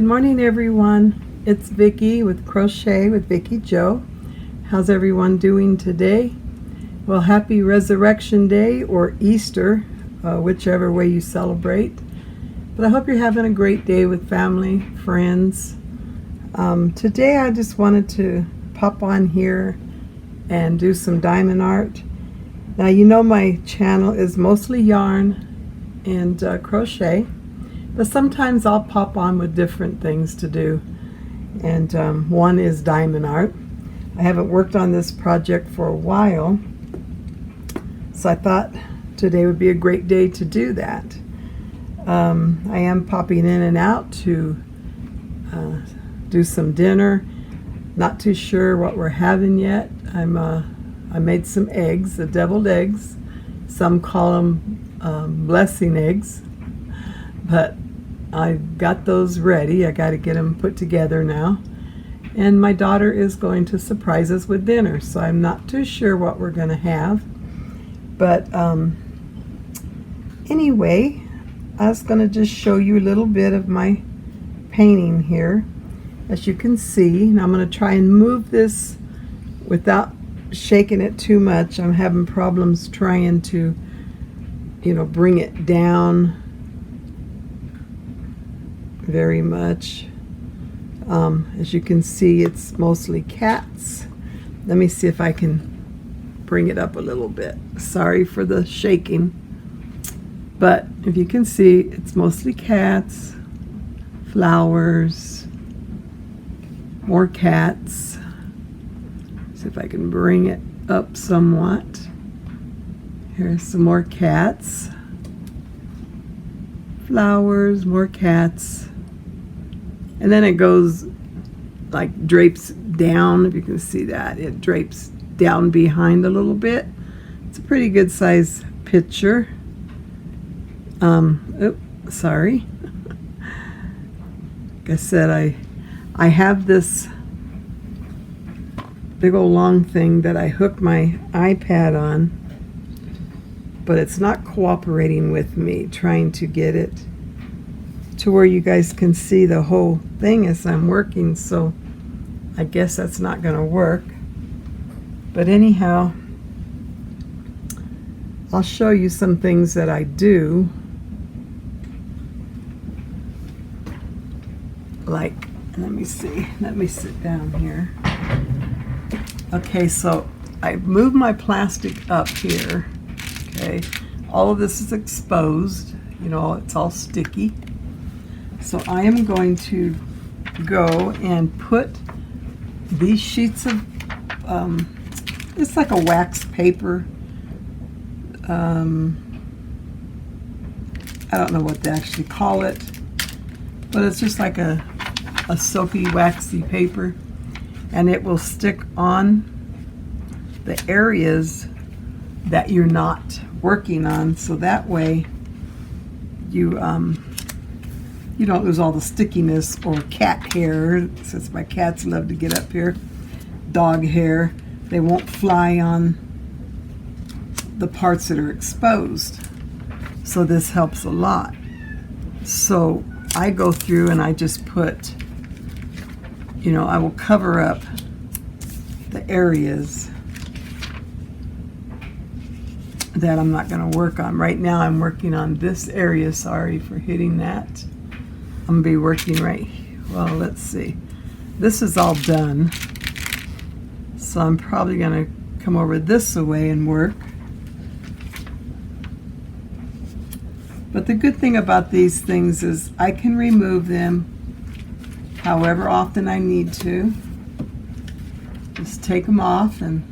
morning, everyone. It's Vicki with Crochet with Vicki Jo. How's everyone doing today? Well, happy Resurrection Day or Easter, whichever way you celebrate. But I hope you're having a great day with family, friends. Today I just wanted to pop on here and do some diamond art. Now, you know my channel is mostly yarn and crochet. But sometimes I'll pop on with different things to do, and one is diamond art. I haven't worked on this project for a while, so I thought today would be a great day to do that. I am popping in and out to do some dinner. Not too sure what we're having yet. I made some eggs, the deviled eggs. Some call them blessing eggs, but I got those ready. I got to get them put together now. And my daughter is going to surprise us with dinner, so I'm not too sure what we're going to have. But anyway, I was going to just show you a little bit of my painting here. As you can see, and I'm going to try and move this without shaking it too much. I'm having problems trying to, bring it down very much. As you can see, it's mostly cats. Let me see if I can bring it up a little bit. Sorry for the shaking, but if you can see, it's mostly cats, flowers, more cats. See if I can bring it up somewhat. Here's some more cats, flowers, more cats. And then it goes like drapes down. If you can see that, it drapes down behind a little bit. It's a pretty good size picture. Sorry. Like I said, I have this big old long thing that I hooked my iPad on, but it's not cooperating with me trying to get it to where you guys can see the whole thing as I'm working, so I guess that's not going to work. But anyhow, I'll show you some things that I do. Like, let me see, let me sit down here. Okay, so I moved my plastic up here. Okay, all of this is exposed, it's all sticky. So I am going to go and put these sheets of, it's like a wax paper. I don't know what they actually call it, but it's just like a soapy, waxy paper, and it will stick on the areas that you're not working on, so that way you don't lose all the stickiness or cat hair, since my cats love to get up here, dog hair. They won't fly on the parts that are exposed. So this helps a lot. So I go through and I just put, I will cover up the areas that I'm not going to work on. Right now I'm working on this area. Sorry for hitting that. I'm going to be working let's see. This is all done. So I'm probably going to come over this way and work. But the good thing about these things is I can remove them however often I need to. Just take them off, and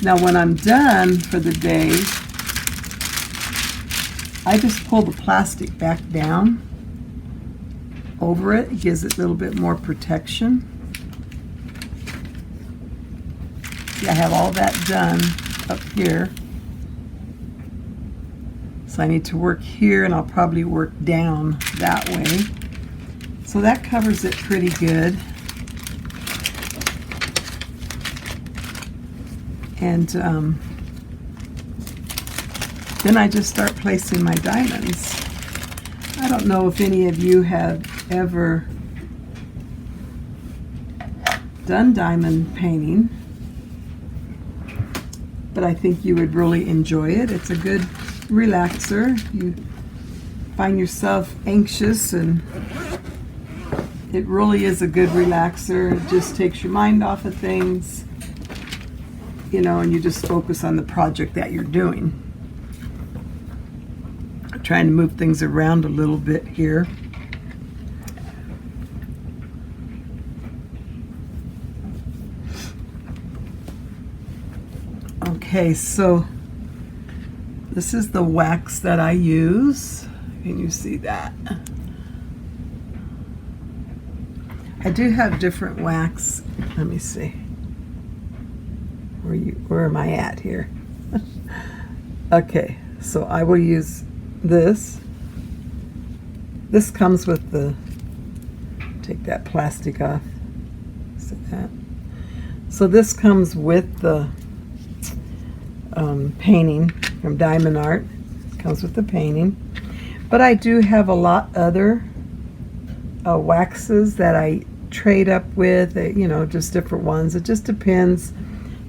now when I'm done for the day, I just pull the plastic back down over it. It gives it a little bit more protection. See, I have all that done up here. So I need to work here, and I'll probably work down that way. So that covers it pretty good. And then I just start placing my diamonds. I don't know if any of you have ever done diamond painting, but I think you would really enjoy it. It's a good relaxer. You find yourself anxious, and it really is a good relaxer. It just takes your mind off of things, you know, and you just focus on the project that you're doing. I'm trying to move things around a little bit here. Okay, so this is the wax that I use. Can you see that? I do have different wax. Let me see. Where am I at here? Okay, so I will use this. This comes with the, take that plastic off. See that? So this comes with the painting from Diamond Art. It comes with the painting. But I do have a lot other waxes that I trade up with, you know, just different ones. It just depends.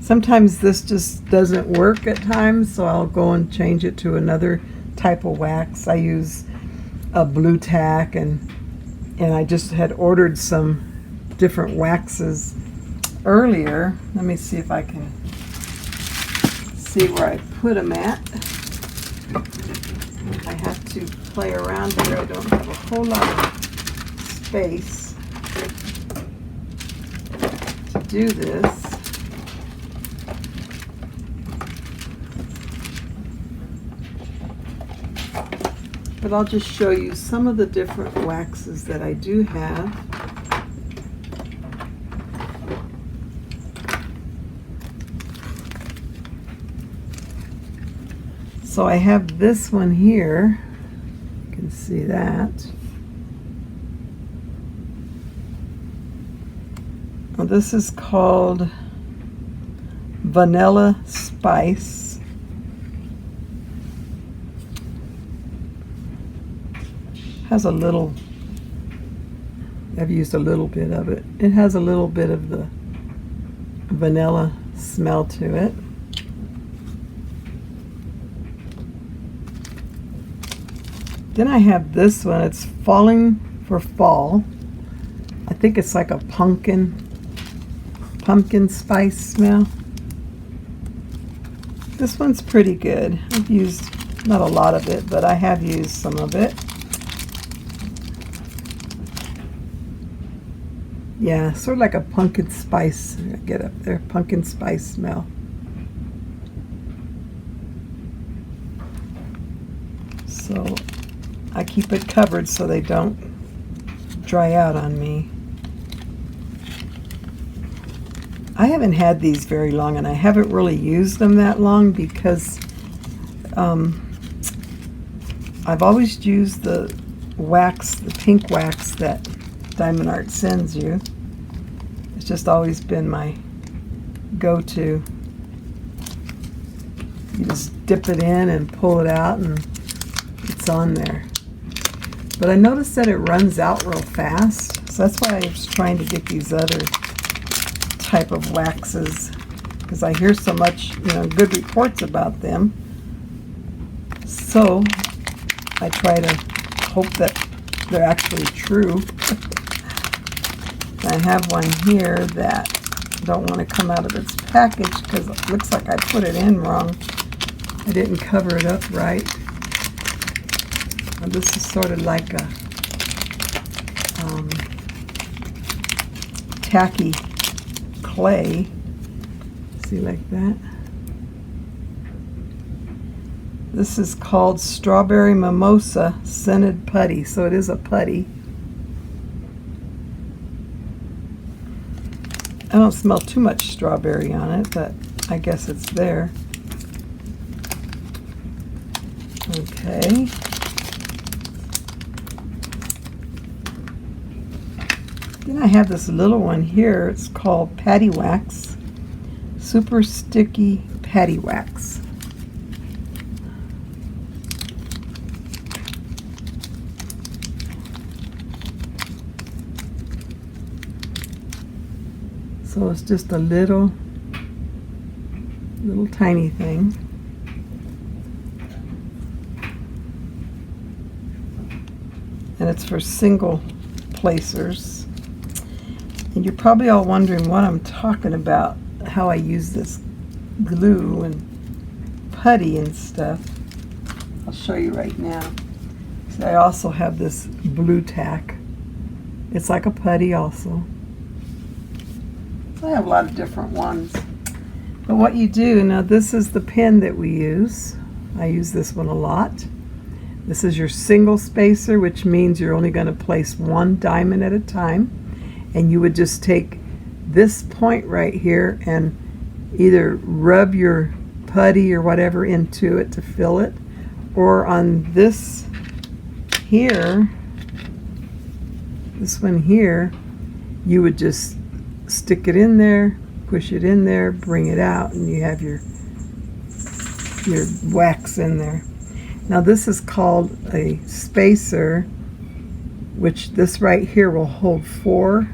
Sometimes this just doesn't work at times, so I'll go and change it to another type of wax. I use a blue tack, and I just had ordered some different waxes earlier. Let me see if I can see where I put them at. I have to play around here. I don't have a whole lot of space to do this. But I'll just show you some of the different waxes that I do have. So I have this one here. You can see that. Well, this is called Vanilla Spice. Has a little, I've used a little bit of it. It has a little bit of the vanilla smell to it. Then I have this one. It's Falling for Fall. I think it's like a pumpkin spice smell. This one's pretty good. I've used not a lot of it, but I have used some of it. Yeah, sort of like a pumpkin spice. Get up there, pumpkin spice smell. So I keep it covered so they don't dry out on me. I haven't had these very long, and I haven't really used them that long because I've always used the wax, the pink wax that Diamond Art sends you. It's just always been my go-to. You just dip it in and pull it out, and it's on there. But I noticed that it runs out real fast, so that's why I was trying to get these other type of waxes, because I hear so much, you know, good reports about them. So I try to hope that they're actually true. I have one here that don't want to come out of its package because it looks like I put it in wrong. I didn't cover it up right. And this is sort of like a tacky clay. See, like that. This is called Strawberry Mimosa Scented Putty, so it is a putty. I don't smell too much strawberry on it, but I guess it's there. Okay. Then I have this little one here. It's called Patty Wax. Super Sticky Patty Wax. So it's just a little tiny thing. And it's for single placers. And you're probably all wondering what I'm talking about, how I use this glue and putty and stuff. I'll show you right now. So I also have this blue tack. It's like a putty also. So I have a lot of different ones. But what you do, now this is the pen that we use. I use this one a lot. This is your single spacer, which means you're only going to place one diamond at a time. And you would just take this point right here and either rub your putty or whatever into it to fill it, or on this here, this one here, you would just stick it in there, push it in there, bring it out, and you have your wax in there. Now this is called a spacer, which this right here will hold four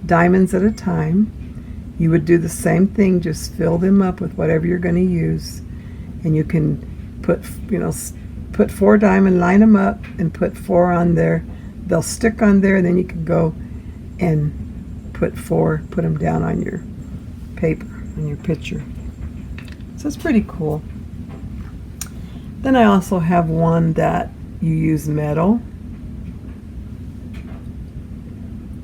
diamonds at a time. You would do the same thing, just fill them up with whatever you're going to use, and you can put 4 diamond, line them up and put 4 on there. They'll stick on there, and then you can go and put them down on your paper, on your picture. So it's pretty cool. Then I also have one that you use metal.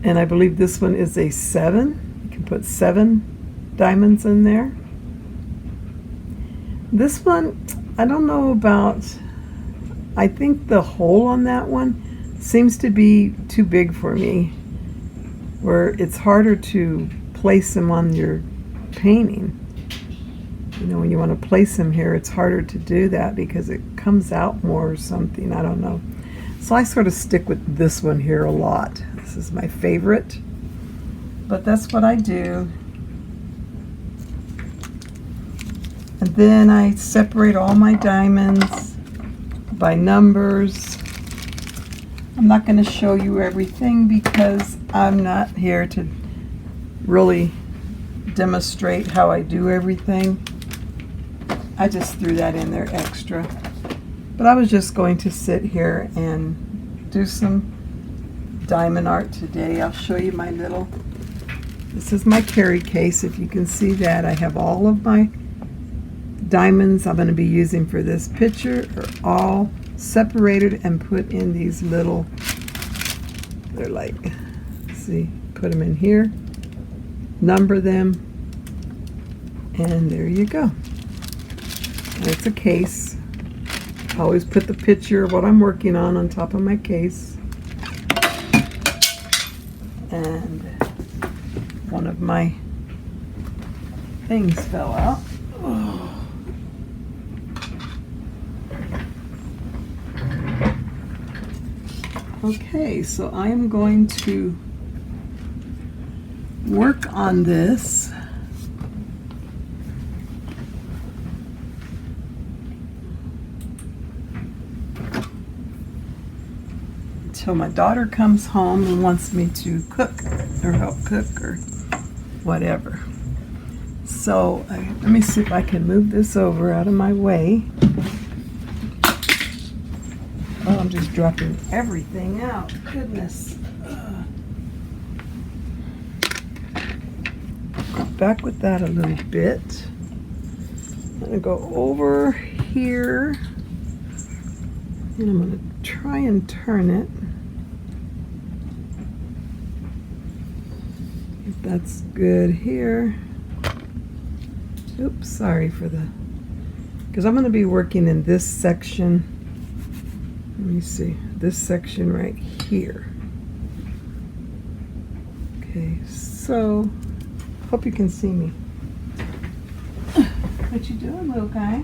And I believe this one is a 7. You can put 7 diamonds in there. This one, I don't know about, I think the hole on that one seems to be too big for me, where it's harder to place them on your painting. You know, when you want to place them here, it's harder to do that because it comes out more or something. I don't know. So I sort of stick with this one here a lot. This is my favorite, but that's what I do. And then I separate all my diamonds by numbers. I'm not going to show you everything because I'm not here to really demonstrate how I do everything. I just threw that in there extra. But I was just going to sit here and do some diamond art today. I'll show you my little, this is my carry case. If you can see that, I have all of my diamonds I'm going to be using for this picture are all separated and put in these little, they're like, see, put them in here, number them, and there you go. And it's a case. I always put the picture of what I'm working on top of my case. And one of my things fell out. Oh. Okay, so I am going to work on this. Until my daughter comes home and wants me to cook or help cook or whatever. So let me see if I can move this over out of my way. Oh, I'm just dropping everything out. Goodness. Go back with that a little bit. I'm going to go over here and I'm going to try and turn it. If that's good here. Oops, sorry for the, because I'm going to be working in this section. Let me see, this section right here. Okay, so hope you can see me. What you doing, little guy?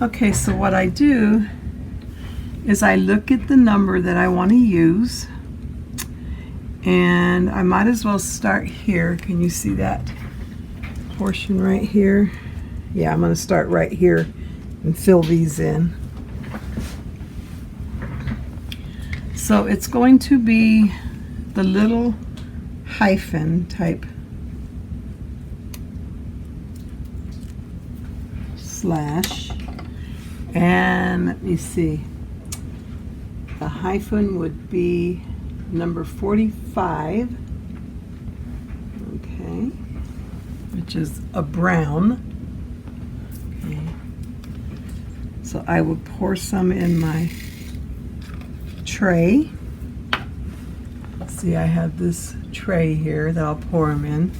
Okay, so what I do is I look at the number that I want to use, and I might as well start here. Can you see that portion right here? Yeah, I'm going to start right here and fill these in. So it's going to be the little hyphen type slash, and let me see, the hyphen would be number 45, okay, which is a brown. Okay. So I will pour some in my tray. See, I have this tray here that I'll pour them in.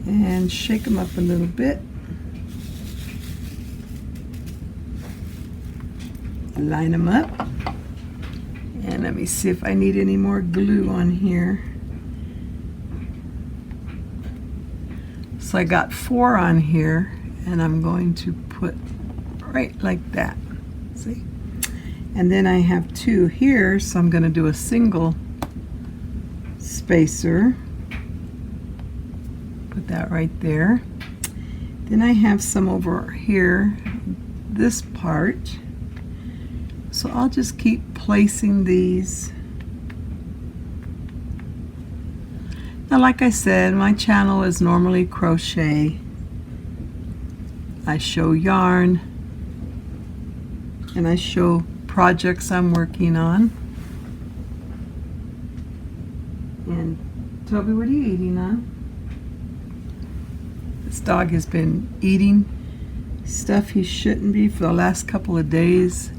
And shake them up a little bit. Line them up. And let me see if I need any more glue on here. So I got 4 on here, and I'm going to put right like that. See? And then I have 2 here, so I'm going to do a single spacer. Put that right there. Then I have some over here, this part. So I'll just keep placing these. Now, like I said, my channel is normally crochet. I show yarn, and I show projects I'm working on. And Toby, what are you eating on? This dog has been eating stuff he shouldn't be for the last couple of days.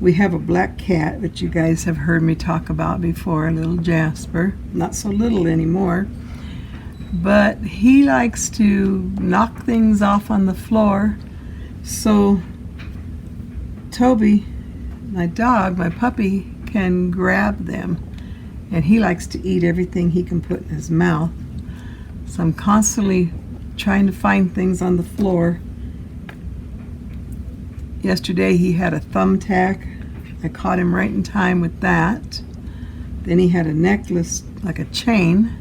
We have a black cat that you guys have heard me talk about before, little Jasper. Not so little anymore. But he likes to knock things off on the floor. So Toby, my dog, my puppy, can grab them. And he likes to eat everything he can put in his mouth. So I'm constantly trying to find things on the floor. Yesterday he had a thumbtack. I caught him right in time with that. Then he had a necklace, like a chain.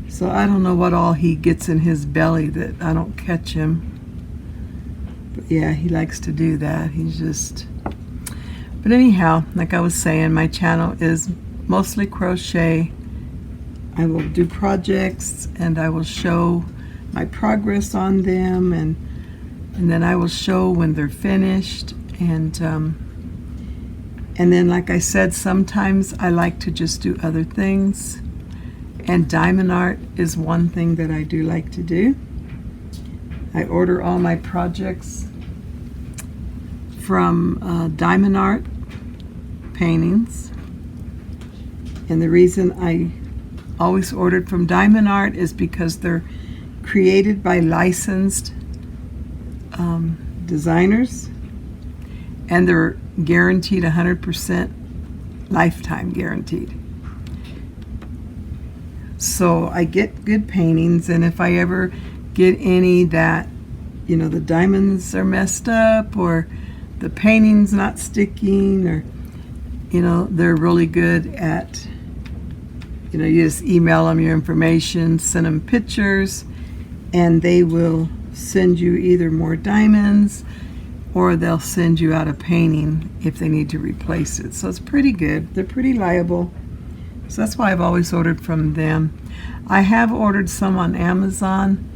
So I don't know what all he gets in his belly that I don't catch him. But yeah, he likes to do that. He's just... But anyhow, like I was saying, my channel is mostly crochet. I will do projects, and I will show my progress on them, and then I will show when they're finished. And then, like I said, sometimes I like to just do other things. And diamond art is one thing that I do like to do. I order all my projects from Diamond Art Paintings. And the reason I always ordered from Diamond Art is because they're created by licensed designers, and they're guaranteed 100% lifetime guaranteed. So I get good paintings, and if I ever get any that, you know, the diamonds are messed up, or the painting's not sticking, or, you know, they're really good at, you know, you just email them your information, send them pictures, and they will send you either more diamonds, or they'll send you out a painting if they need to replace it. So it's pretty good. They're pretty liable. So that's why I've always ordered from them. I have ordered some on Amazon,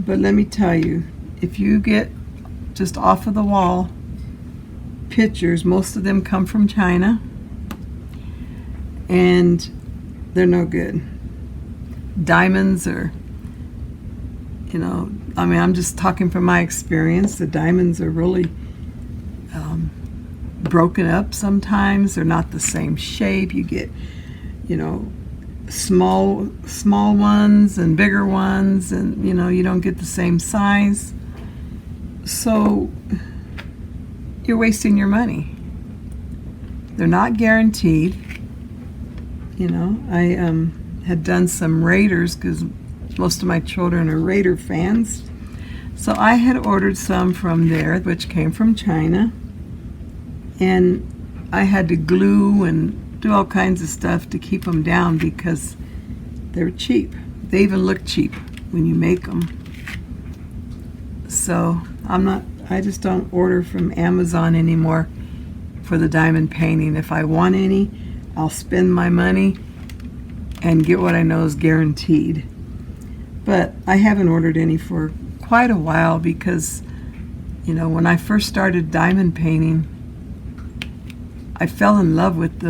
but let me tell you, if you get just off of the wall pictures, most of them come from China, and they're no good. Diamonds are, you know, I mean, I'm just talking from my experience. The diamonds are really broken up sometimes. They're not the same shape. You get, you know, small ones and bigger ones, and, you know, you don't get the same size. So you're wasting your money. They're not guaranteed. You know, I had done some Raiders because most of my children are Raider fans. So I had ordered some from there, which came from China. And I had to glue and do all kinds of stuff to keep them down because they're cheap. They even look cheap when you make them. So I just don't order from Amazon anymore for the diamond painting. If I want any, I'll spend my money and get what I know is guaranteed. But I haven't ordered any for quite a while because, you know, when I first started diamond painting, I fell in love with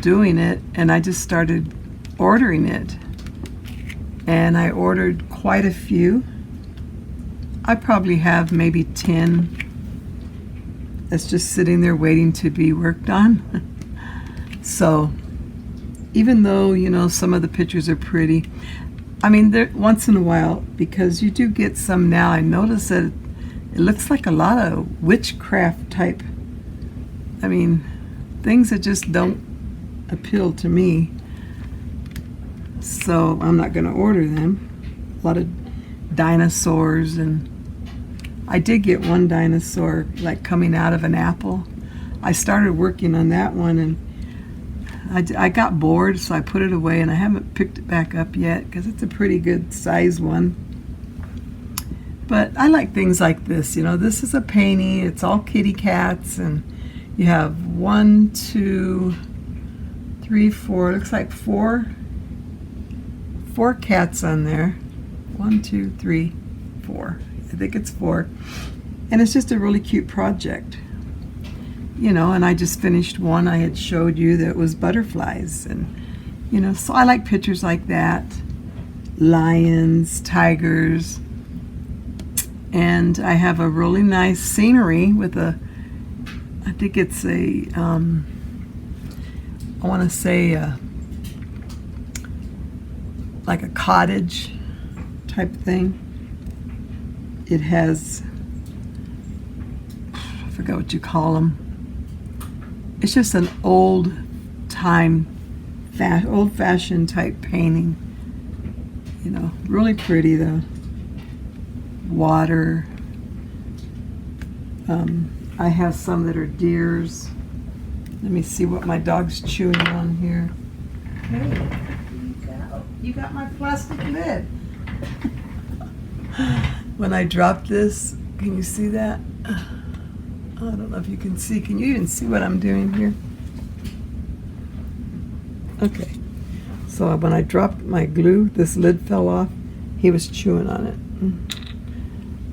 doing it, and I just started ordering it. And I ordered quite a few. I probably have maybe 10 that's just sitting there waiting to be worked on. So even though, you know, some of the pictures are pretty, I mean, once in a while, because you do get some now, I notice that it looks like a lot of witchcraft type, I mean, things that just don't appeal to me. So I'm not going to order them. A lot of dinosaurs, and I did get one dinosaur like coming out of an apple. I started working on that one, and I got bored, so I put it away, and I haven't picked it back up yet because it's a pretty good size one. But I like things like this. You know, this is a painting. It's all kitty cats, and you have 1, 2, 3, 4. Looks like four cats on there. 1, 2, 3, 4. I think it's 4. And it's just a really cute project. You know, and I just finished one I had showed you that was butterflies. And, you know, so I like pictures like that. Lions, tigers. And I have a really nice scenery with I think it's I want to say like a cottage type thing. It has, I forgot what you call them. It's just an old-fashioned type painting. You know, really pretty though. Water. I have some that are deers. Let me see what my dog's chewing on here. Hey, you got my plastic lid. When I dropped this, can you see that? I don't know if you can see. Can you even see what I'm doing here? Okay. So when I dropped my glue, this lid fell off. He was chewing on it.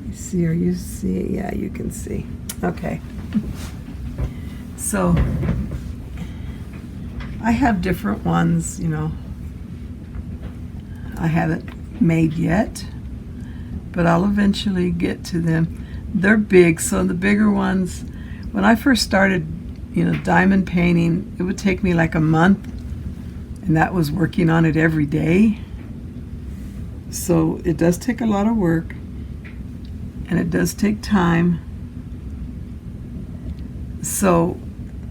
You see, or you see? Yeah, you can see. Okay. So I have different ones, you know. I haven't made yet, but I'll eventually get to them. They're big, so the bigger ones, when I first started, you know, diamond painting, it would take me like a month, and that was working on it every day. So it does take a lot of work, and it does take time. So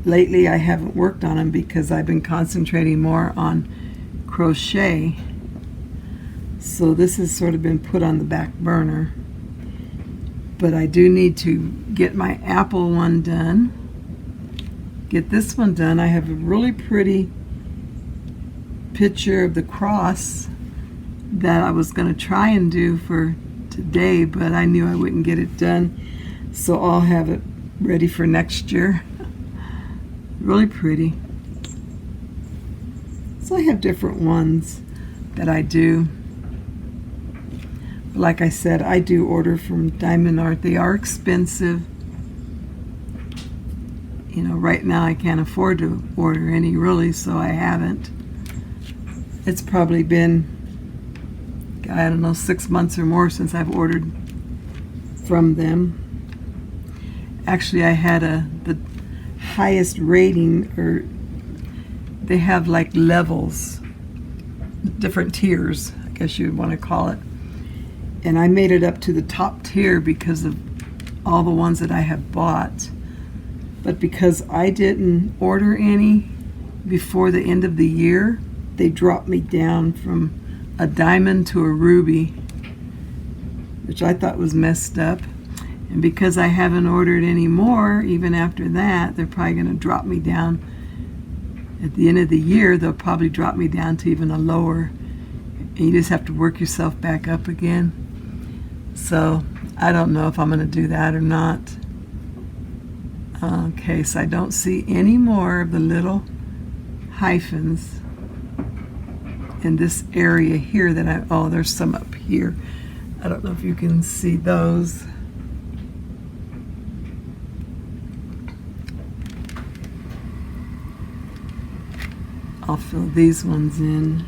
lately I haven't worked on them because I've been concentrating more on crochet. So this has sort of been put on the back burner. But I do need to get my apple one done. Get this one done. I have a really pretty picture of the cross that I was going to try and do for today, but I knew I wouldn't get it done. So I'll have it ready for next year. Really pretty. So I have different ones that I do. Like I said, I do order from Diamond Art. They are expensive. You know, right now I can't afford to order any really, so I haven't. It's probably been, I don't know, 6 months or more since I've ordered from them. Actually, I had the highest rating, or they have like levels, different tiers, I guess you'd want to call it. And I made it up to the top tier because of all the ones that I have bought. But because I didn't order any before the end of the year, they dropped me down from a diamond to a ruby, which I thought was messed up. And because I haven't ordered any more, even after that, they're probably going to drop me down. At the end of the year, they'll probably drop me down to even a lower. And you just have to work yourself back up again. So I don't know if I'm going to do that or not. Okay, so I don't see any more of the little hyphens in this area here that oh, there's some up here. I don't know if you can see those. I'll fill these ones in.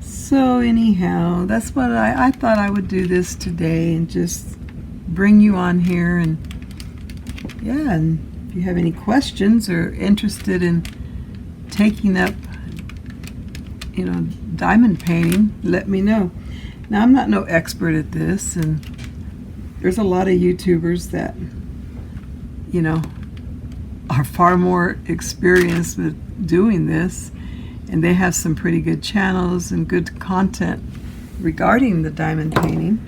So anyhow, that's what I thought I would do this today and just bring you on here. And yeah, and if you have any questions or interested in taking up, diamond painting, let me know. Now, I'm not no expert at this, and there's a lot of YouTubers that, are far more experienced with doing this, and they have some pretty good channels and good content regarding the diamond painting.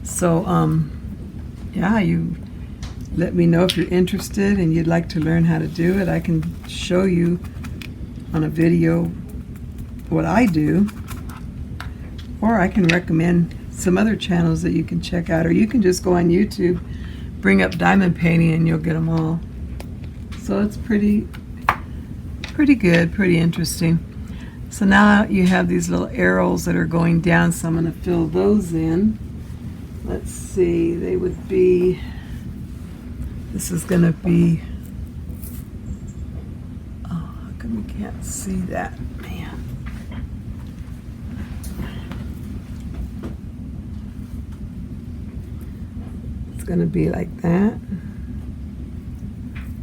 So, yeah, you let me know if you're interested and you'd like to learn how to do it. I can show you on a video what I do, or I can recommend some other channels that you can check out, or you can just go on YouTube, bring up diamond painting, and you'll get them all. So it's pretty good, pretty interesting. So now you have these little arrows that are going down, so I'm going to fill those in. Let's see, they would be, this is going to be, oh, how come we can't see that, man? It's going to be like that.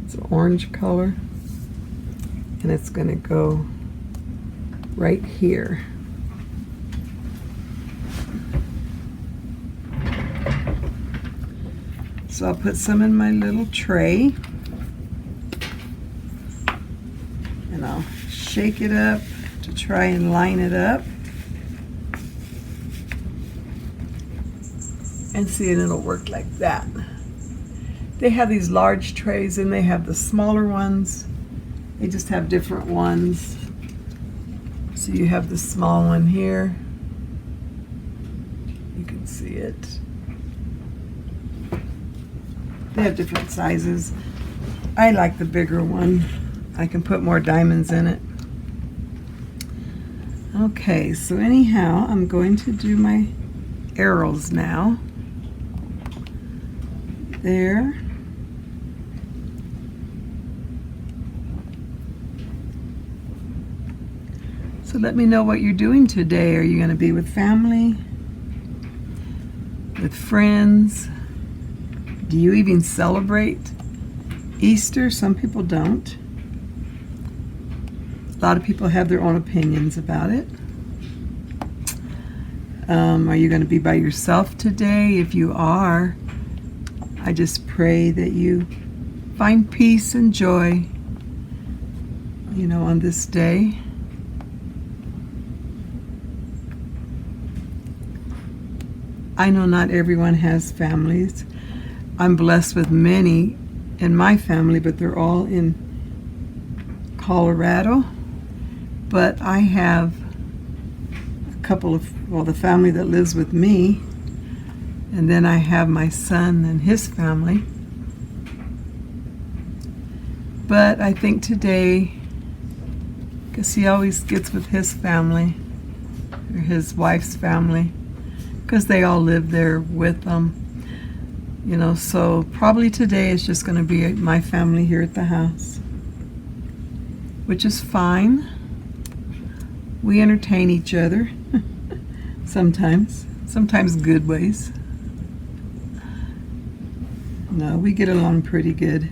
It's an orange color, and it's going to go right here. So I'll put some in my little tray, and I'll shake it up to try and line it up. And see, and it'll work like that. They have these large trays and they have the smaller ones. They just have different ones. So you have the small one here. You can see it. They have different sizes. I like the bigger one. I can put more diamonds in it. Okay, so anyhow, I'm going to do my arrows now. There. So let me know what you're doing today. Are you going to be with family? With friends? Do you even celebrate Easter? Some people don't. A lot of people have their own opinions about it. Are you going to be by yourself today? If you are, I just pray that you find peace and joy, on this day. I know not everyone has families. I'm blessed with many in my family, but they're all in Colorado. But I have a couple of, the family that lives with me, and then I have my son and his family. But I think today, because he always gets with his family, or his wife's family, because they all live there with them. So probably today is just going to be my family here at the house, which is fine. We entertain each other sometimes good ways. No, we get along pretty good.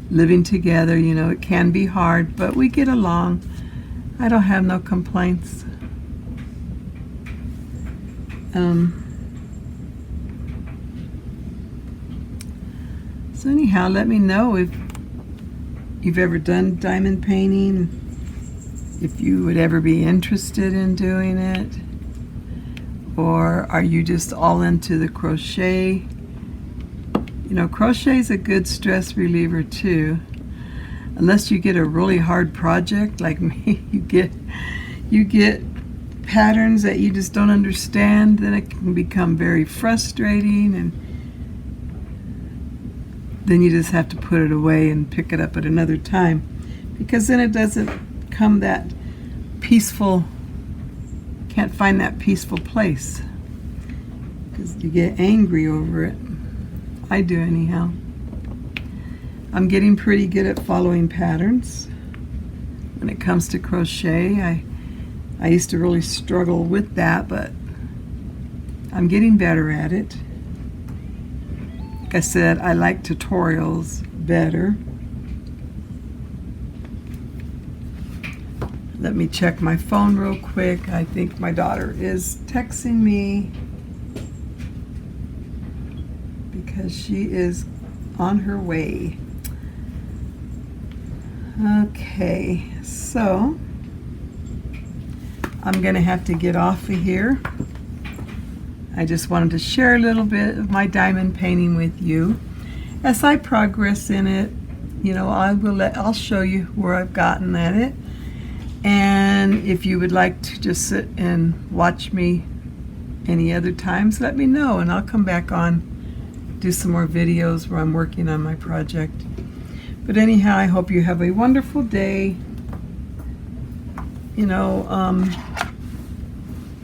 Living together, it can be hard, but we get along. I don't have no complaints. So anyhow, let me know if you've ever done diamond painting, if you would ever be interested in doing it, or are you just all into the crochet? Crochet is a good stress reliever too. unless you get a really hard project like me, you get patterns that you just don't understand, then it can become very frustrating, and then you just have to put it away and pick it up at another time, because then it doesn't come that peaceful, can't find that peaceful place, because you get angry over it. I do anyhow. I'm getting pretty good at following patterns when it comes to crochet. I used to really struggle with that, but I'm getting better at it. Like I said, I like tutorials better. Let me check my phone real quick. I think my daughter is texting me because she is on her way. Okay, so I'm going to have to get off of here. I just wanted to share a little bit of my diamond painting with you. As I progress in it, you know, I'll show you where I've gotten at it. And if you would like to just sit and watch me any other times, let me know, and I'll come back on, do some more videos where I'm working on my project. But anyhow, I hope you have a wonderful day. You know,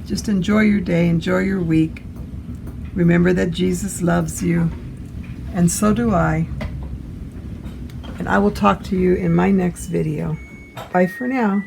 just enjoy your day, enjoy your week. Remember that Jesus loves you, and so do I. And I will talk to you in my next video. Bye for now.